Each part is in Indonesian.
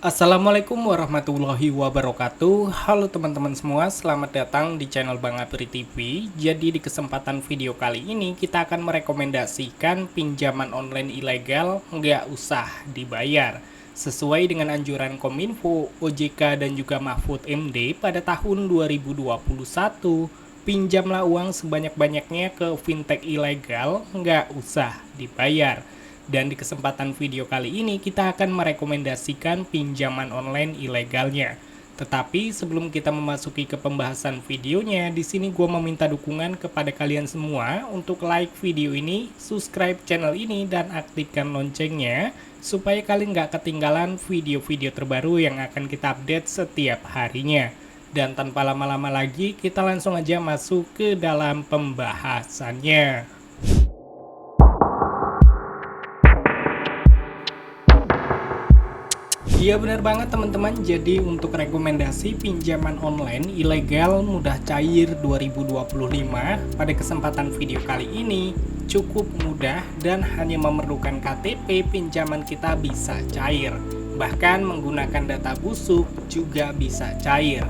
Assalamualaikum warahmatullahi wabarakatuh. Halo teman-teman semua, selamat datang di channel Bang Apri TV. Jadi di kesempatan video kali ini kita akan merekomendasikan pinjaman online ilegal nggak usah dibayar. Sesuai dengan anjuran Kominfo, OJK dan juga Mahfud MD pada tahun 2021, pinjamlah uang sebanyak-banyaknya ke fintech ilegal nggak usah dibayar. Dan di kesempatan video kali ini kita akan merekomendasikan pinjaman online ilegalnya. Tetapi sebelum kita memasuki ke pembahasan videonya, di sini gue meminta dukungan kepada kalian semua untuk like video ini, subscribe channel ini, dan aktifkan loncengnya supaya kalian nggak ketinggalan video-video terbaru yang akan kita update setiap harinya. Dan tanpa lama-lama lagi, kita langsung aja masuk ke dalam pembahasannya. Iya benar banget teman-teman, jadi untuk rekomendasi pinjaman online ilegal mudah cair 2025 pada kesempatan video kali ini cukup mudah dan hanya memerlukan KTP pinjaman kita bisa cair. Bahkan menggunakan data busuk juga bisa cair.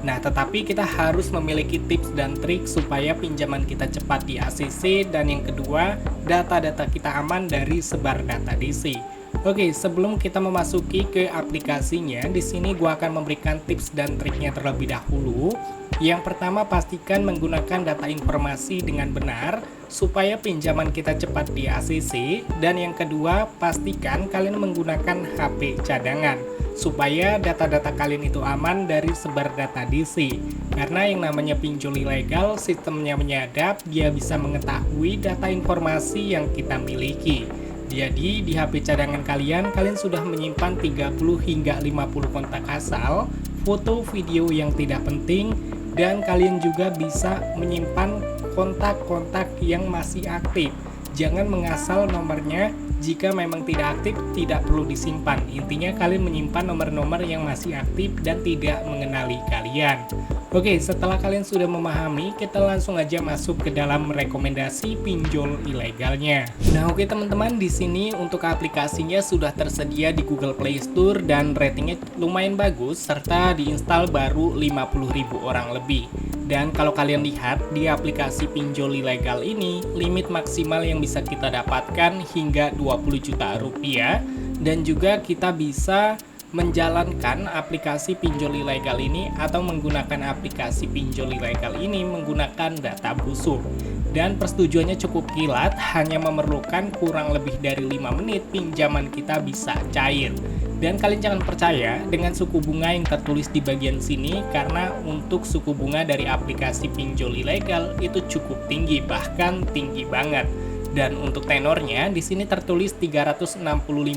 Nah, tetapi kita harus memiliki tips dan trik supaya pinjaman kita cepat di ACC, dan yang kedua, data-data kita aman dari sebar data DC. Oke, sebelum kita memasuki ke aplikasinya, di sini gua akan memberikan tips dan triknya terlebih dahulu. Yang pertama, pastikan menggunakan data informasi dengan benar supaya pinjaman kita cepat di ACC, dan yang kedua, pastikan kalian menggunakan HP cadangan supaya data-data kalian itu aman dari sebar data DC. Karena yang namanya pinjol ilegal, sistemnya menyadap, dia bisa mengetahui data informasi yang kita miliki. Jadi di HP cadangan kalian sudah menyimpan 30 hingga 50 kontak asal, foto video yang tidak penting, dan kalian juga bisa menyimpan kontak-kontak yang masih aktif. Jangan mengasal nomornya, jika memang tidak aktif tidak perlu disimpan. Intinya kalian menyimpan nomor-nomor yang masih aktif dan tidak mengenali kalian. Oke, setelah kalian sudah memahami, kita langsung aja masuk ke dalam rekomendasi pinjol ilegalnya. Nah, oke teman-teman, di sini untuk aplikasinya sudah tersedia di Google Play Store dan ratingnya lumayan bagus serta diinstal baru 50.000 orang lebih. Dan kalau kalian lihat di aplikasi pinjol ilegal ini, limit maksimal yang bisa kita dapatkan hingga 20 juta rupiah, dan juga kita bisa menjalankan aplikasi pinjol ilegal ini atau menggunakan aplikasi pinjol ilegal ini menggunakan data busuk. Dan persetujuannya cukup kilat, hanya memerlukan kurang lebih dari 5 menit pinjaman kita bisa cair. Dan kalian jangan percaya dengan suku bunga yang tertulis di bagian sini, karena untuk suku bunga dari aplikasi pinjol ilegal itu cukup tinggi, bahkan tinggi banget. Dan untuk tenornya di sini tertulis 365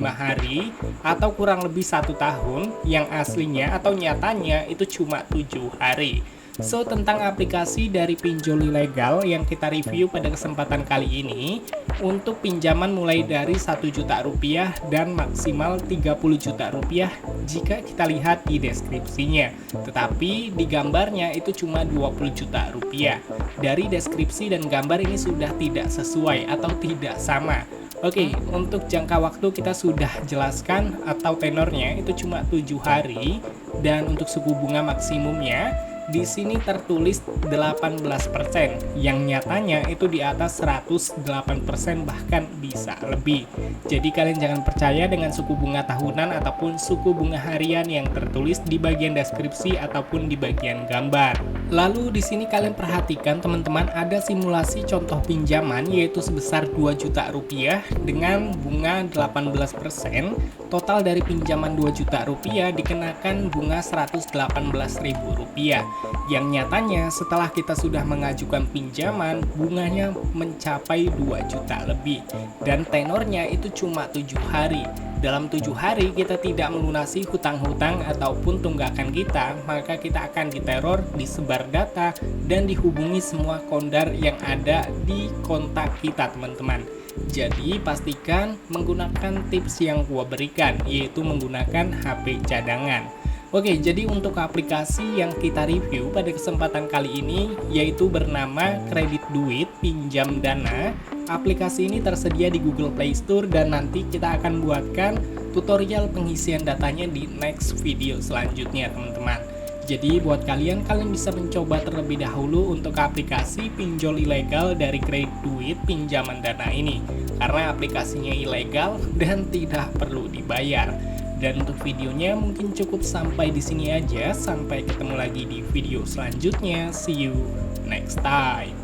hari atau kurang lebih 1 tahun, yang aslinya atau nyatanya itu cuma 7 hari. So, tentang aplikasi dari pinjol ilegal yang kita review pada kesempatan kali ini, untuk pinjaman mulai dari 1 juta rupiah dan maksimal 30 juta rupiah jika kita lihat di deskripsinya. Tetapi di gambarnya itu cuma 20 juta rupiah. Dari deskripsi dan gambar ini sudah tidak sesuai atau tidak sama. Oke, untuk jangka waktu kita sudah jelaskan atau tenornya itu cuma 7 hari, dan untuk suku bunga maksimumnya di sini tertulis 18%, yang nyatanya itu di atas 108%, bahkan bisa lebih. Jadi kalian jangan percaya dengan suku bunga tahunan ataupun suku bunga harian yang tertulis di bagian deskripsi ataupun di bagian gambar. Lalu di sini kalian perhatikan teman-teman, ada simulasi contoh pinjaman yaitu sebesar 2 juta rupiah dengan bunga 18%. Total dari pinjaman 2 juta rupiah dikenakan bunga 118.000 rupiah. Yang nyatanya setelah kita sudah mengajukan pinjaman, bunganya mencapai 2 juta lebih, dan tenornya itu cuma 7 hari. Dalam 7 hari kita tidak melunasi hutang-hutang ataupun tunggakan kita, maka kita akan diteror, disebar data, dan dihubungi semua kondar yang ada di kontak kita teman-teman. Jadi pastikan menggunakan tips yang gua berikan, yaitu menggunakan HP cadangan. Oke, jadi untuk aplikasi yang kita review pada kesempatan kali ini yaitu bernama Kredit Duit Pinjam Dana. Aplikasi ini tersedia di Google Play Store dan nanti kita akan buatkan tutorial pengisian datanya di next video selanjutnya teman-teman. Jadi buat kalian bisa mencoba terlebih dahulu untuk aplikasi pinjol ilegal dari Kredit Duit pinjaman dana ini, karena aplikasinya ilegal dan tidak perlu dibayar. Dan untuk videonya mungkin cukup sampai di sini aja. Sampai ketemu lagi di video selanjutnya. See you next time.